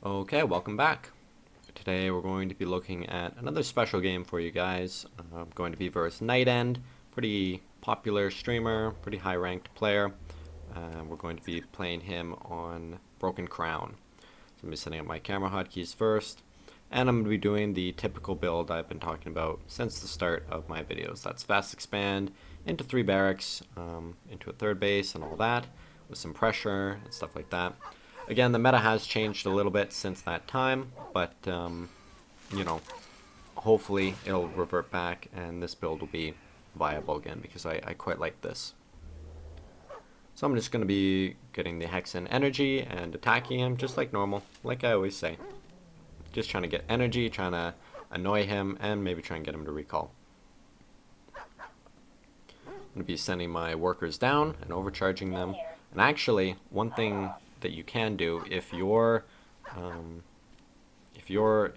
Okay, welcome back. Today we're going to be looking at another special game for you guys. Going to be versus Nightend, pretty popular streamer, pretty high ranked player. We're going to be playing him on Broken Crown. So I'm going to be setting up my camera hotkeys first, and I'm going to be doing the typical build I've been talking about since the start of my videos. That's fast expand into 3 barracks, into a 3rd base and all that, with some pressure and stuff like that. Again, the meta has changed a little bit since that time, but, you know, hopefully it'll revert back and this build will be viable again because I quite like this. So I'm just going to be getting the Hexen energy and attacking him just like normal, like I always say. Just trying to get energy, trying to annoy him, and maybe try and get him to recall. I'm going to be sending my workers down and overcharging them. And actually, one thing that you can do if your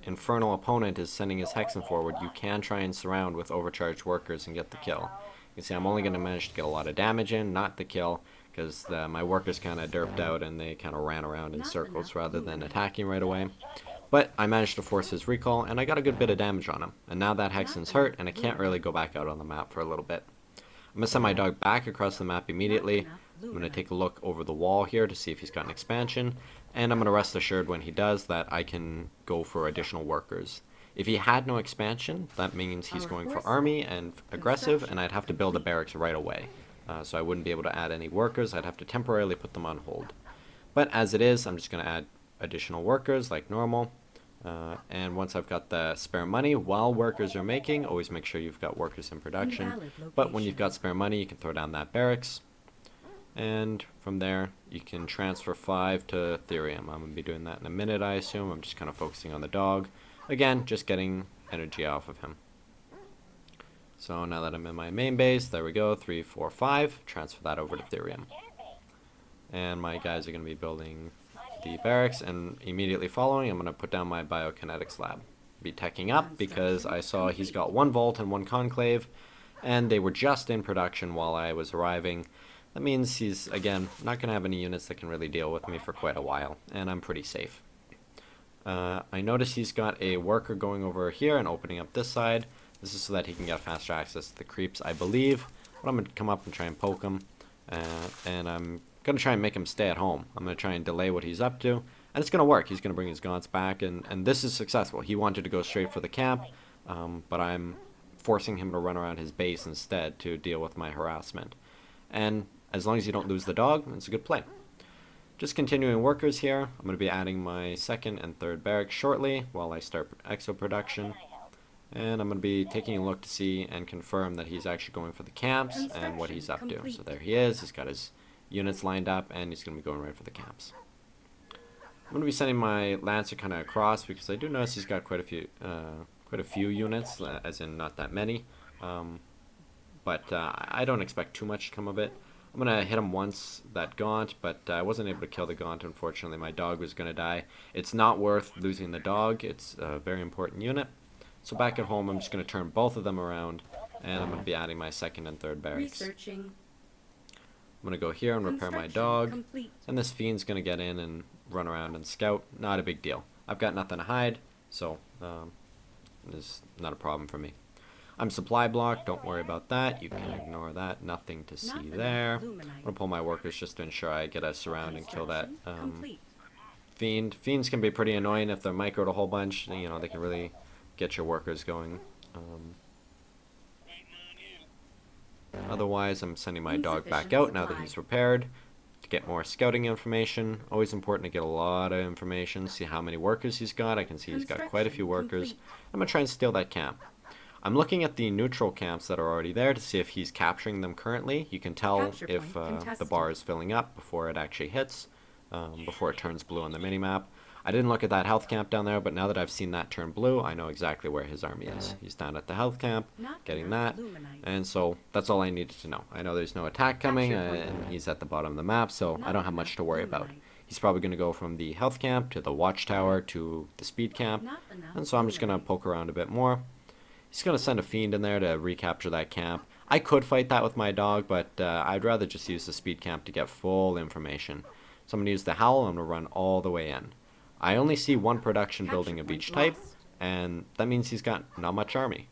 infernal opponent is sending his Hexen forward, you can try and surround with overcharged workers and get the kill. You can see I'm only going to manage to get a lot of damage in, not the kill, because my workers kind of derped out and they kind of ran around in circles rather than attacking right away. But I managed to force his recall, and I got a good bit of damage on him. And now that Hexen's hurt, and I can't really go back out on the map for a little bit. I'm going to send my dog back across the map immediately. I'm going to take a look over the wall here to see if he's got an expansion, and I'm going to rest assured when he does that I can go for additional workers. If he had no expansion, that means he's going for army and aggressive, and I'd have to build a barracks right away. So I wouldn't be able to add any workers. I'd have to temporarily put them on hold. But as it is, I'm just going to add additional workers like normal. And once I've got the spare money, while workers are making, always make sure you've got workers in production. But when you've got spare money, you can throw down that barracks. And from there, you can transfer 5 to Ethereum. I'm going to be doing that in a minute, I assume. I'm just kind of focusing on the dog. Again, just getting energy off of him. So now that I'm in my main base, there we go, 3, 4, 5. Transfer that over to Ethereum. And my guys are going to be building the barracks, and immediately following, I'm going to put down my biokinetics lab. Be teching up because I saw he's got 1 vault and 1 conclave, and they were just in production while I was arriving. That means he's, again, not going to have any units that can really deal with me for quite a while, and I'm pretty safe. I notice he's got a worker going over here and opening up this side. This is so that he can get faster access to the creeps, I believe. But I'm going to come up and try and poke him, and I'm going to try and make him stay at home. I'm going to try and delay what he's up to, and it's going to work. He's going to bring his gaunts back, and this is successful. He wanted to go straight for the camp, but I'm forcing him to run around his base instead to deal with my harassment. And as long as you don't lose the dog, it's a good play. Just continuing workers here. I'm going to be adding my 2nd and 3rd barracks shortly while I start exo production. And I'm going to be taking a look to see and confirm that he's actually going for the camps and what he's up to. So there he is. He's got his units lined up and he's going to be going right for the camps. I'm going to be sending my Lancer kind of across because I do notice he's got quite a few units, as in not that many. But I don't expect too much to come of it. I'm going to hit him once, that Gaunt, but I wasn't able to kill the Gaunt, unfortunately. My dog was going to die. It's not worth losing the dog. It's a very important unit. So back at home, I'm just going to turn both of them around, and I'm going to be adding my 2nd and 3rd barracks. I'm going to go here and repair my dog, and this Fiend's going to get in and run around and scout. Not a big deal. I've got nothing to hide, so it's not a problem for me. I'm supply blocked, don't worry about that. You can ignore that. Nothing to see there. I'm going to pull my workers just to ensure I get a surround and kill that Fiend. Fiends can be pretty annoying if they're microed a whole bunch. You know, they can really get your workers going. Otherwise, I'm sending my dog back out now that he's repaired to get more scouting information. Always important to get a lot of information, see how many workers he's got. I can see he's got quite a few workers. I'm going to try and steal that camp. I'm looking at the neutral camps that are already there to see if he's capturing them currently. You can tell if the bar is filling up before it actually hits, before it turns blue on the minimap. I didn't look at that health camp down there, but now that I've seen that turn blue, I know exactly where his army is. He's down at the health camp, getting that, and so that's all I needed to know. I know there's no attack coming, and he's at the bottom of the map, so I don't have much to worry about. He's probably going to go from the health camp to the watchtower to the speed camp, and so I'm just going to poke around a bit more. He's going to send a Fiend in there to recapture that camp. I could fight that with my dog, but I'd rather just use the speed camp to get full information. So I'm going to use the Howl. I'm going to run all the way in. I only see one production building of each type, and that means he's got not much army.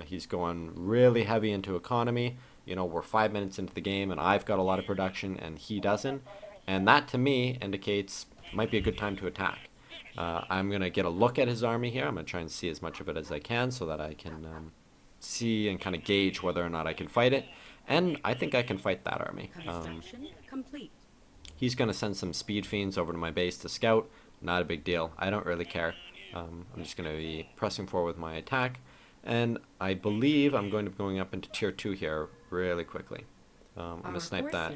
He's going really heavy into economy. You know, we're 5 minutes into the game, and I've got a lot of production, and he doesn't. And that, to me, indicates might be a good time to attack. I'm going to get a look at his army here. I'm going to try and see as much of it as I can so that I can see and kind of gauge whether or not I can fight it. And I think I can fight that army. He's going to send some speed fiends over to my base to scout. Not a big deal. I don't really care. I'm just going to be pressing forward with my attack. And I believe I'm going to be going up into tier 2 here really quickly. I'm going to snipe that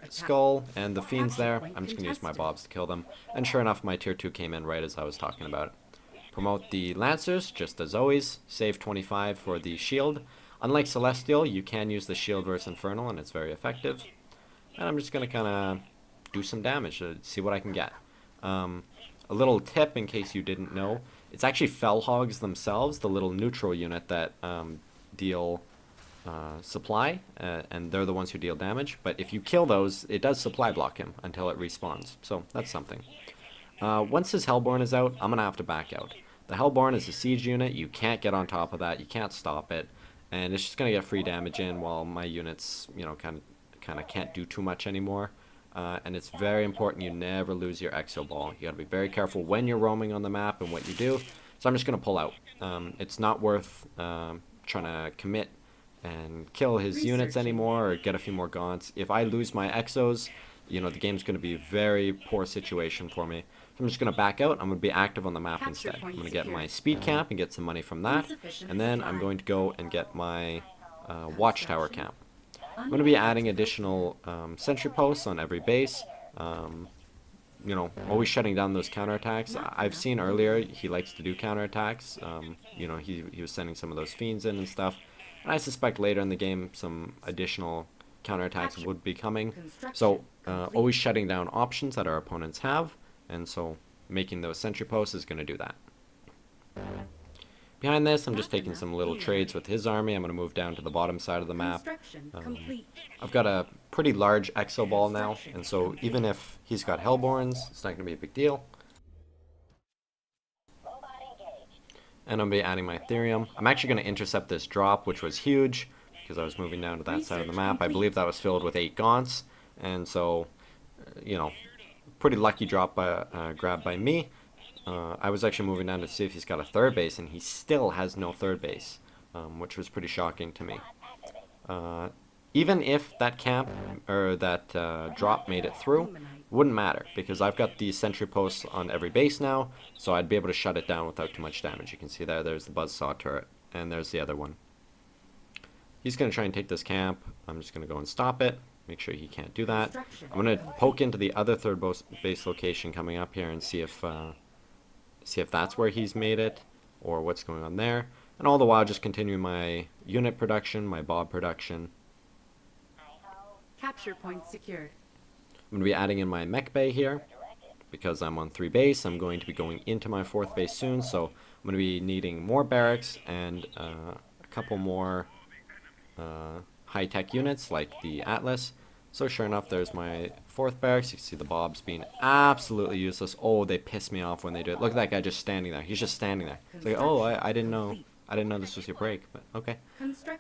skull and the fiends there. I'm just going to use my bobs to kill them. And sure enough, my tier 2 came in right as I was talking about it. Promote the Lancers, just as always. Save 25 for the shield. Unlike Celestial, you can use the shield versus Infernal, and it's very effective. And I'm just going to kind of do some damage to see what I can get. A little tip in case you didn't know. It's actually Fell Hogs themselves, the little neutral unit that deal supply, and they're the ones who deal damage. But if you kill those, it does supply block him until it respawns. So that's something. Once his Hellborn is out, I'm going to have to back out. The Hellborn is a siege unit. You can't get on top of that. You can't stop it. And it's just going to get free damage in while my units, you know, kind of can't do too much anymore. And it's very important you never lose your exo ball. You got to be very careful when you're roaming on the map and what you do. So I'm just going to pull out. It's not worth trying to commit and kill his units anymore or get a few more gaunts. If I lose my exos, you know, the game's going to be a very poor situation for me. So I'm just going to back out. I'm going to be active on the map instead. I'm going to get my speed camp and get some money from that. And then I'm going to go and get my watchtower camp. I'm going to be adding additional sentry posts on every base. You know, always shutting down those counterattacks. I've seen earlier he likes to do counterattacks. You know, he was sending some of those fiends in and stuff. And I suspect later in the game some additional counterattacks would be coming. So always shutting down options that our opponents have. And so making those sentry posts is going to do that. Behind this, I'm just taking some little trades with his army. I'm going to move down to the bottom side of the map. I've got a pretty large exo ball now, and so even if he's got Hellborns, it's not going to be a big deal. And I'm going to be adding my Ethereum. I'm actually going to intercept this drop, which was huge, because I was moving down to that side of the map. I believe that was filled with 8 gaunts, and so, you know, pretty lucky drop grab by me. I was actually moving down to see if he's got a third base, and he still has no third base, which was pretty shocking to me. Even if that camp, or that drop made it through, wouldn't matter, because I've got these sentry posts on every base now, so I'd be able to shut it down without too much damage. You can see there's the buzzsaw turret, and there's the other one. He's going to try and take this camp. I'm just going to go and stop it, make sure he can't do that. I'm going to poke into the other third base location coming up here and see if that's where he's made it, or what's going on there. And all the while just continue my unit production, my bob production. Capture point secured. I'm going to be adding in my mech bay here. Because I'm on 3 base, I'm going to be going into my 4th base soon, so I'm going to be needing more barracks and a couple more high-tech units like the Atlas. So sure enough, there's my 4th barracks. You can see the bobs being absolutely useless. Oh, they piss me off when they do it. Look at that guy just standing there. He's just standing there. It's like, oh, I didn't know. I didn't know this was your break, but okay.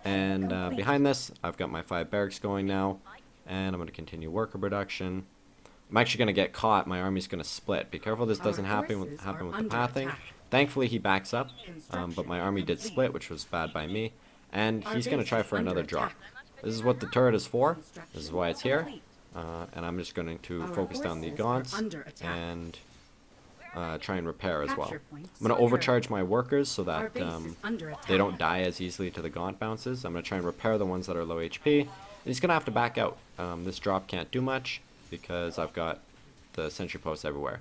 And behind this, I've got my 5 barracks going now, and I'm going to continue worker production. I'm actually going to get caught. My army's going to split. Be careful this doesn't happen with the pathing. Thankfully, he backs up, but my army did split, which was bad by me. And he's going to try for another drop. This is what the turret is for. This is why it's here. And I'm just going to focus down the gaunts and try and repair as well. I'm going to overcharge my workers so that they don't die as easily to the gaunt bounces. I'm going to try and repair the ones that are low HP. And he's going to have to back out. This drop can't do much because I've got the sentry posts everywhere.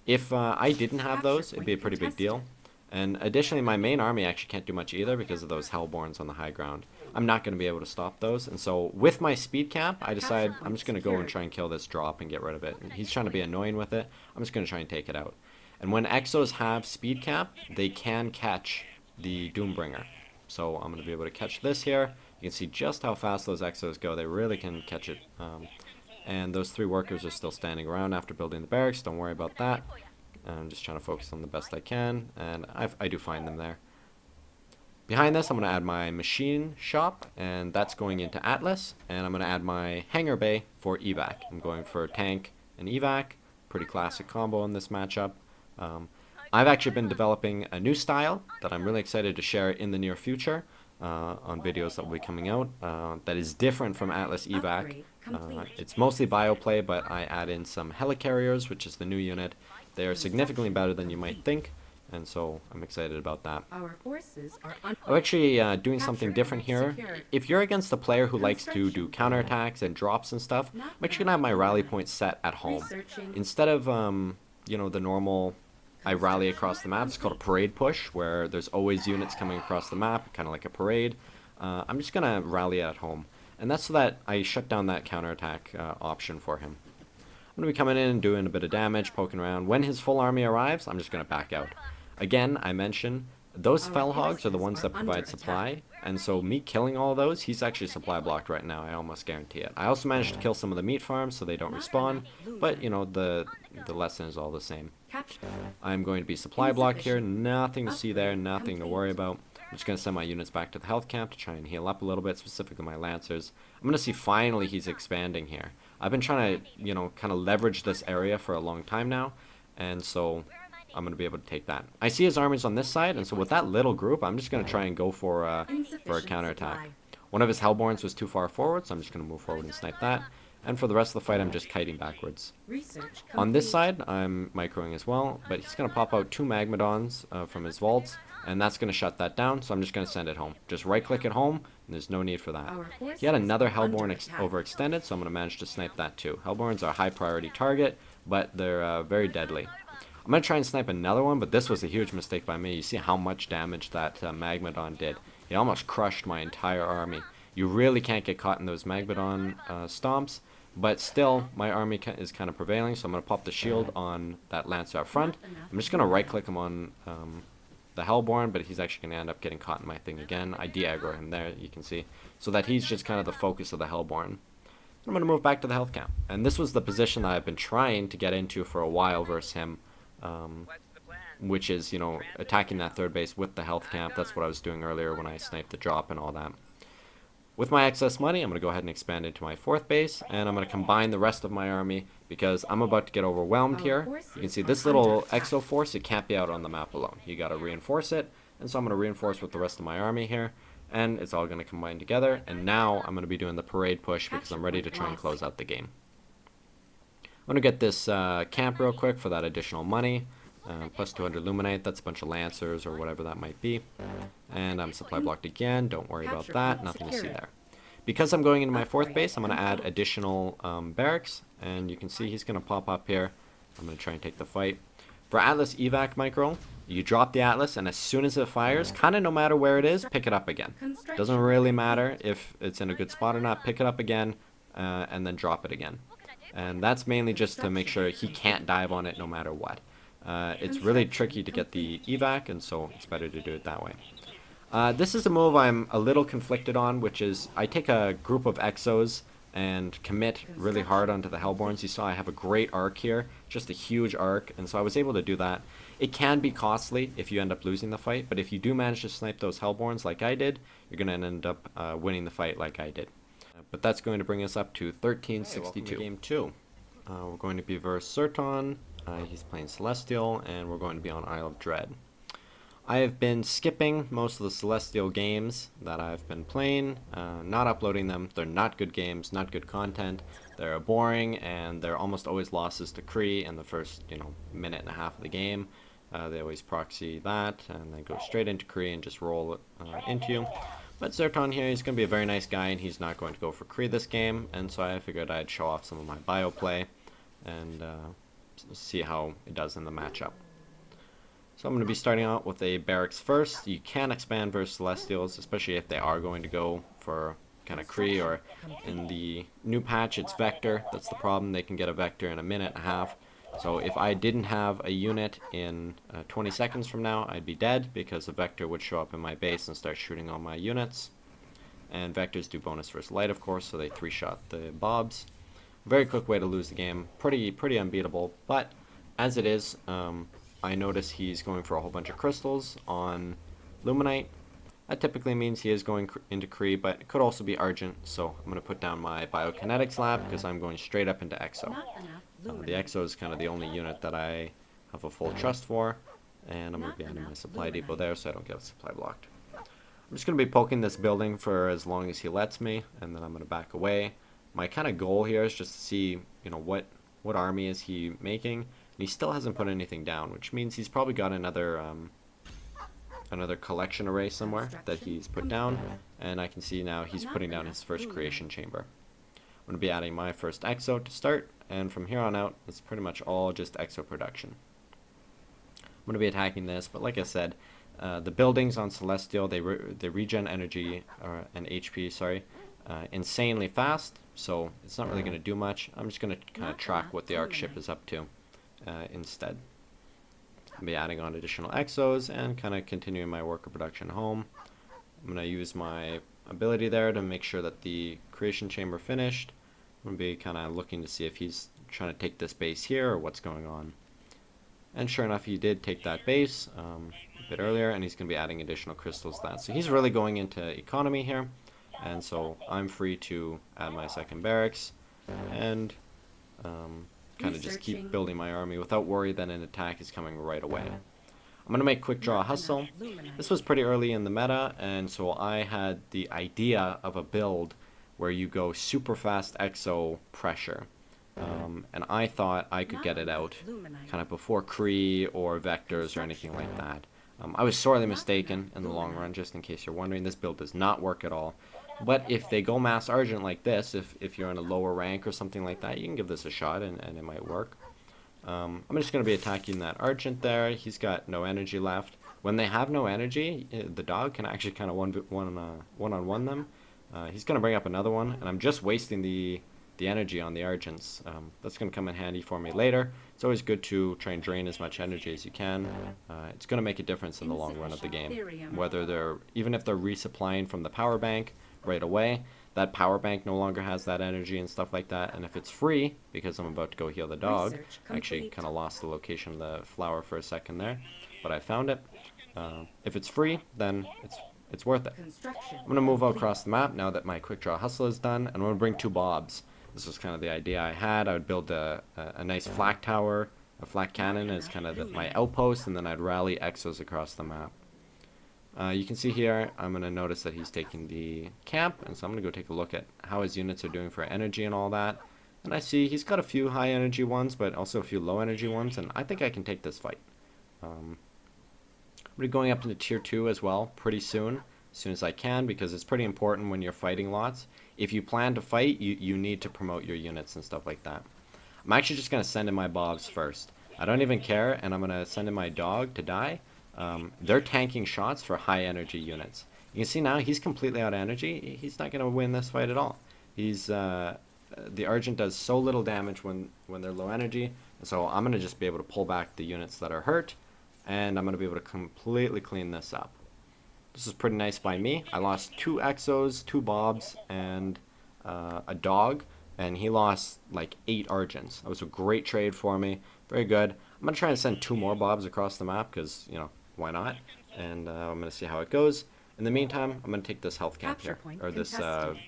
If I didn't have those, it'd be a pretty big deal. And additionally, my main army actually can't do much either because of those Hellborns on the high ground. I'm not going to be able to stop those. And so with my speed cap, I decide I'm just going to go and try and kill this drop and get rid of it. And he's trying to be annoying with it. I'm just going to try and take it out. And when Exos have speed cap, they can catch the Doombringer. So I'm going to be able to catch this here. You can see just how fast those Exos go. They really can catch it. And those 3 workers are still standing around after building the barracks. Don't worry about that. I'm just trying to focus on the best I can, and I do find them there. Behind this, I'm going to add my machine shop, and that's going into Atlas, and I'm going to add my hangar bay for evac. I'm going for tank and evac, pretty classic combo in this matchup. I've actually been developing a new style that I'm really excited to share in the near future on videos that will be coming out that is different from Atlas evac. It's mostly bioplay, but I add in some helicarriers, which is the new unit. They are significantly better than you might think, and so I'm excited about that. Our forces are I'm actually doing something different here. If you're against a player who likes to do counterattacks and drops and stuff, I'm actually going to have my rally points set at home. Instead of, you know, the normal, I rally across the map, it's called a parade push, where there's always units coming across the map, kind of like a parade. I'm just going to rally at home. And that's so that I shut down that counterattack option for him. I'm going to be coming in and doing a bit of damage, poking around. When his full army arrives, I'm just going to back out. Again, I mentioned, those fell hogs are the ones that provide supply, and so me killing all of those, he's actually supply blocked right now, I almost guarantee it. I also managed to kill some of the meat farms so they don't respawn, but, you know, the lesson is all the same. I'm going to be supply blocked here, nothing to see there, nothing to worry about. I'm just going to send my units back to the health camp to try and heal up a little bit, specifically my lancers. I'm going to see finally he's expanding here. I've been trying to, you know, kind of leverage this area for a long time now, and so I'm going to be able to take that. I see his armies on this side, and so with that little group, I'm just going to try and go for a counterattack. One of his Hellborns was too far forward, so I'm just going to move forward and snipe that. And for the rest of the fight, I'm just kiting backwards. On this side, I'm microing as well, but he's going to pop out 2 Magmadons from his vaults, and that's going to shut that down, so I'm just going to send it home. Just right-click it home, and there's no need for that. He had another Hellborn overextended, so I'm going to manage to snipe that too. Hellborns are a high-priority target, but they're very deadly. I'm going to try and snipe another one, but this was a huge mistake by me. You see how much damage that Magmadon did. He almost crushed my entire army. You really can't get caught in those Magmadon stomps, but still, my army is kind of prevailing, so I'm going to pop the shield on that Lancer up front. I'm just going to right-click him on the Hellborn, but he's actually going to end up getting caught in my thing again. I de-aggro him there, you can see, so that he's just kind of the focus of the Hellborn. I'm going to move back to the health camp, and this was the position that I've been trying to get into for a while versus him. Which is, you know, attacking that third base with the health camp. That's what I was doing earlier when I sniped the drop and all that. With my excess money, I'm going to go ahead and expand into my 4th base, and I'm going to combine the rest of my army because I'm about to get overwhelmed here. You can see this little exo force, it can't be out on the map alone. You got to reinforce it, and so I'm going to reinforce with the rest of my army here, and it's all going to combine together, and now I'm going to be doing the parade push because I'm ready to try and close out the game. I'm going to get this camp real quick for that additional money. Plus 200 Luminite, that's a bunch of Lancers or whatever that might be. And I'm supply blocked again, don't worry about that, nothing to see there. Because I'm going into my 4th base, I'm going to add additional barracks, and you can see he's going to pop up here. I'm going to try and take the fight. For Atlas evac micro, you drop the Atlas, and as soon as it fires, kind of no matter where it is, pick it up again. Doesn't really matter if it's in a good spot or not, pick it up again, and then drop it again. And that's mainly just to make sure he can't dive on it no matter what. It's really tricky to get the evac, and so it's better to do it that way. This is a move I'm a little conflicted on, which is I take a group of Exos and commit really hard onto the Hellborns. You saw I have a great arc here, just a huge arc, and so I was able to do that. It can be costly if you end up losing the fight, but if you do manage to snipe those Hellborns like I did, you're going to end up winning the fight like I did. But that's going to bring us up to 1362. Game 2. We're going to be versus Serton. He's playing Celestial, and we're going to be on Isle of Dread. I have been skipping most of the Celestial games that I've been playing, not uploading them. They're not good games, not good content. They're boring, and they're almost always losses to Kree in the first, minute and a half of the game. They always proxy that, and then go straight into Kree and just roll it into you. But Zerton here, he's going to be a very nice guy, and he's not going to go for Kree this game, and so I figured I'd show off some of my bio play and see how it does in the matchup. So I'm going to be starting out with a barracks first. You can expand versus Celestials, especially if they are going to go for kind of Kree, or in the new patch it's Vector. That's the problem, they can get a Vector in a minute and a half. So if I didn't have a unit in 20 seconds from now, I'd be dead, because the Vector would show up in my base and start shooting all my units. And Vectors do bonus versus light, of course, so they 3-shot the Bobs. Very quick way to lose the game. Pretty unbeatable, but As it is, I notice he's going for a whole bunch of crystals on Luminite. That typically means he is going into Kree, but it could also be Argent, so I'm going to put down my Biokinetics lab because I'm going straight up into Exo. The Exo is kind of the only unit that I have a full trust for, and I'm going to be adding my supply depot there so I don't get supply blocked. I'm just going to be poking this building for as long as he lets me, and then I'm going to back away. My kind of goal here is just to see, what army is he making, and he still hasn't put anything down, which means he's probably got another collection array somewhere that he's put down, and I can see now he's putting down his first creation chamber. I'm going to be adding my first Exo to start, and from here on out, it's pretty much all just Exo production. I'm going to be attacking this, but like I said, the buildings on Celestial, they regen energy, and HP, sorry, insanely fast, so it's not really going to do much. I'm just going to kind of track what the Arc ship is up to instead. I'll be adding on additional Exos and kind of continuing my worker production home. I'm going to use my ability there to make sure that the creation chamber finished. I'm going to be kind of looking to see if he's trying to take this base here or what's going on. And sure enough, he did take that base a bit earlier, and he's going to be adding additional crystals to that. So he's really going into economy here, and so I'm free to add my second barracks and kind of just keep building my army without worry that an attack is coming right away. I'm going to make quick draw hustle. This was pretty early in the meta, and so I had the idea of a build where you go super fast exo pressure. And I thought I could get it out kind of before Kree or Vectors or anything like that. I was sorely mistaken in the long run, just in case you're wondering. This build does not work at all. But if they go mass Argent like this, if you're in a lower rank or something like that, you can give this a shot and it might work. I'm just going to be attacking that Argent there. He's got no energy left. When they have no energy, the dog can actually kind of one-on-one them. He's going to bring up another one, and I'm just wasting the energy on the Argents. That's going to come in handy for me later. It's always good to try and drain as much energy as you can. It's going to make a difference in the long run of the game. Whether even if they're resupplying from the power bank right away, that power bank no longer has that energy and stuff like that. And if it's free, because I'm about to go heal the dog, I actually kind of lost the location of the flower for a second there, but I found it. If it's free, then it's worth it. I'm going to move across the map now that my quick draw hustle is done, and I'm going to bring two Bobs. This was kind of the idea I had. I would build a nice flak tower, a flak cannon as kind of my outpost, and then I'd rally Exos across the map. You can see here, I'm going to notice that he's taking the camp, and so I'm going to go take a look at how his units are doing for energy and all that. And I see he's got a few high energy ones, but also a few low energy ones, and I think I can take this fight. I'm going to be going up into tier 2 as well pretty soon as I can, because it's pretty important when you're fighting lots. If you plan to fight, you need to promote your units and stuff like that. I'm actually just going to send in my Bobs first. I don't even care, and I'm going to send in my dog to die. They're tanking shots for high energy units. You can see now he's completely out of energy. He's not going to win this fight at all. The Argent does so little damage when they're low energy, and so I'm going to just be able to pull back the units that are hurt, and I'm going to be able to completely clean this up. This is pretty nice by me. I lost 2 Exos, 2 Bobs, and a dog, and he lost like 8 Argents. That was a great trade for me. Very good. I'm going to try and send 2 more Bobs across the map because, why not? And I'm going to see how it goes. In the meantime, I'm going to take this health camp here, or this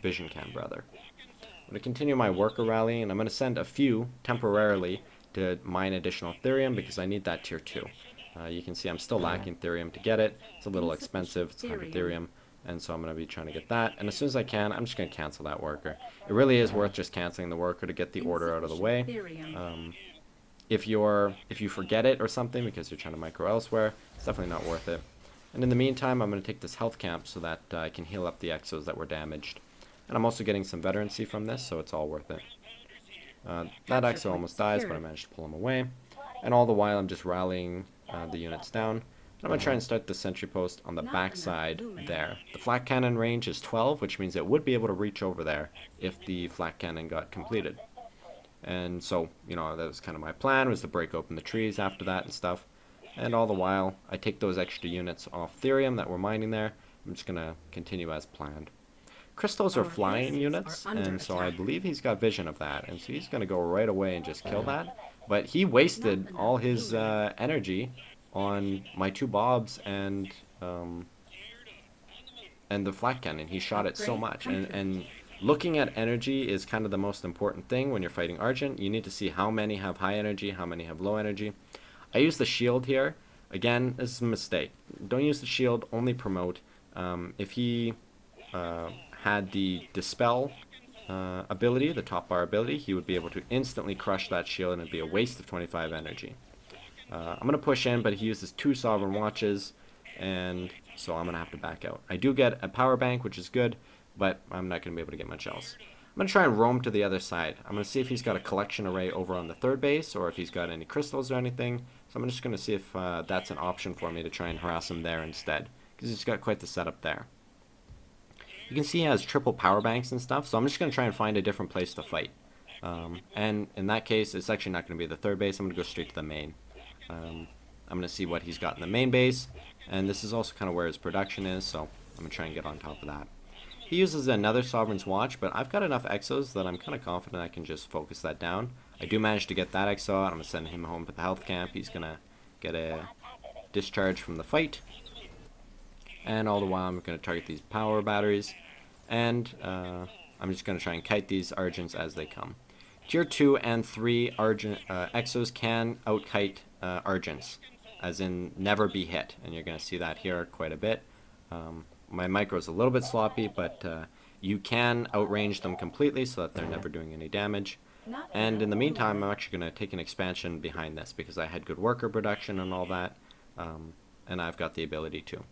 vision camp, rather. I'm going to continue my worker rally, and I'm going to send a few temporarily to mine additional Therium because I need that tier 2. You can see I'm still lacking Therium to get it. It's a little expensive. It's 100 Therium. And so I'm going to be trying to get that. And as soon as I can, I'm just going to cancel that worker. It really is worth just canceling the worker to get the order out of the way. If you forget it or something because you're trying to micro elsewhere, it's definitely not worth it. And in the meantime, I'm going to take this health camp so that I can heal up the Exos that were damaged. And I'm also getting some veterancy from this, so it's all worth it. That Exo almost dies, but I managed to pull him away. And all the while, I'm just rallying the units down. I'm going to try and start the sentry post on the back side there. The flak cannon range is 12, which means it would be able to reach over there if the flak cannon got completed. And so, that was kind of my plan, was to break open the trees after that and stuff. And all the while, I take those extra units off Therium that we're mining there. I'm just going to continue as planned. Crystals are flying units, and so I believe he's got vision of that. And so he's going to go right away and just kill that. But he wasted all his energy on my two bobs and the flat cannon. He shot it so much, and looking at energy is kind of the most important thing when you're fighting Argent. You need to see how many have high energy, how many have low energy. I use the shield here. Again, this is a mistake. Don't use the shield, only promote. If he had the dispel ability, the top bar ability, he would be able to instantly crush that shield, and it'd be a waste of 25 energy. I'm going to push in, but he uses 2 Sovereign Watches, and so I'm going to have to back out. I do get a power bank, which is good, but I'm not going to be able to get much else. I'm going to try and roam to the other side. I'm going to see if he's got a collection array over on the third base, or if he's got any crystals or anything. So I'm just going to see if that's an option for me to try and harass him there instead, because he's got quite the setup there. You can see he has triple power banks and stuff, so I'm just going to try and find a different place to fight. And in that case, it's actually not going to be the third base. I'm going to go straight to the main. I'm going to see what he's got in the main base, and this is also kind of where his production is, so I'm going to try and get on top of that. He uses another Sovereign's Watch, but I've got enough exos that I'm kind of confident I can just focus that down. I do manage to get that exo out. I'm going to send him home to the health camp. He's going to get a discharge from the fight. And all the while I'm going to target these power batteries, and I'm just going to try and kite these Argents as they come. Tier 2 and 3 Argent exos can out-kite Argents, as in never be hit, and you're going to see that here quite a bit. My micro is a little bit sloppy, but you can outrange them completely so that they're never doing any damage. And in the meantime, I'm actually going to take an expansion behind this because I had good worker production and all that, and I've got the ability to.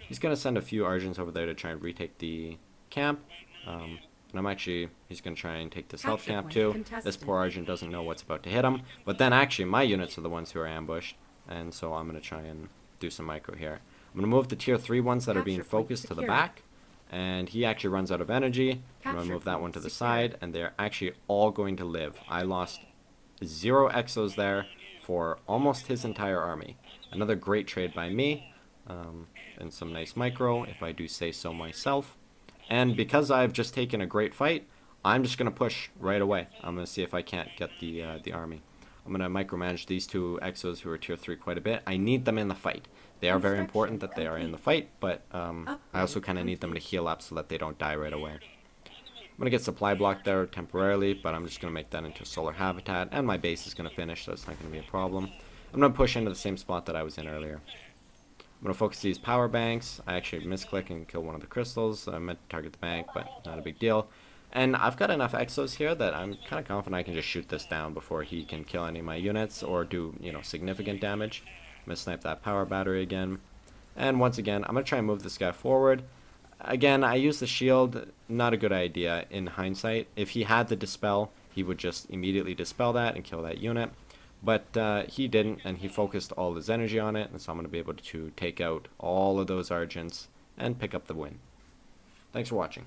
He's going to send a few Argents over there to try and retake the camp, and he's going to try and take this health camp too. This poor Argent doesn't know what's about to hit him, but then actually my units are the ones who are ambushed, and so I'm going to try and do some micro here. I'm going to move the tier 3 ones that are being focused to the back, and he actually runs out of energy. I'm going to move that one to the side, and they're actually all going to live. I lost 0 exos there for almost his entire army. Another great trade by me, and some nice micro, if I do say so myself. And because I've just taken a great fight, I'm just going to push right away. I'm going to see if I can't get the army. I'm going to micromanage these 2 exos who are tier 3 quite a bit. I need them in the fight. They are very important that they are in the fight, but I also kind of need them to heal up so that they don't die right away. I'm going to get supply block there temporarily, but I'm just going to make that into solar habitat, and my base is going to finish, so it's not going to be a problem. I'm going to push into the same spot that I was in earlier. I'm going to focus these power banks. I actually misclick and kill one of the crystals. I meant to target the bank, but not a big deal. And I've got enough exos here that I'm kind of confident I can just shoot this down before he can kill any of my units or do, significant damage. I'm going to snipe that power battery again. And once again, I'm going to try and move this guy forward. Again, I use the shield. Not a good idea in hindsight. If he had the dispel, he would just immediately dispel that and kill that unit. But he didn't, and he focused all his energy on it, and so I'm going to be able to take out all of those Argents and pick up the win. Thanks for watching.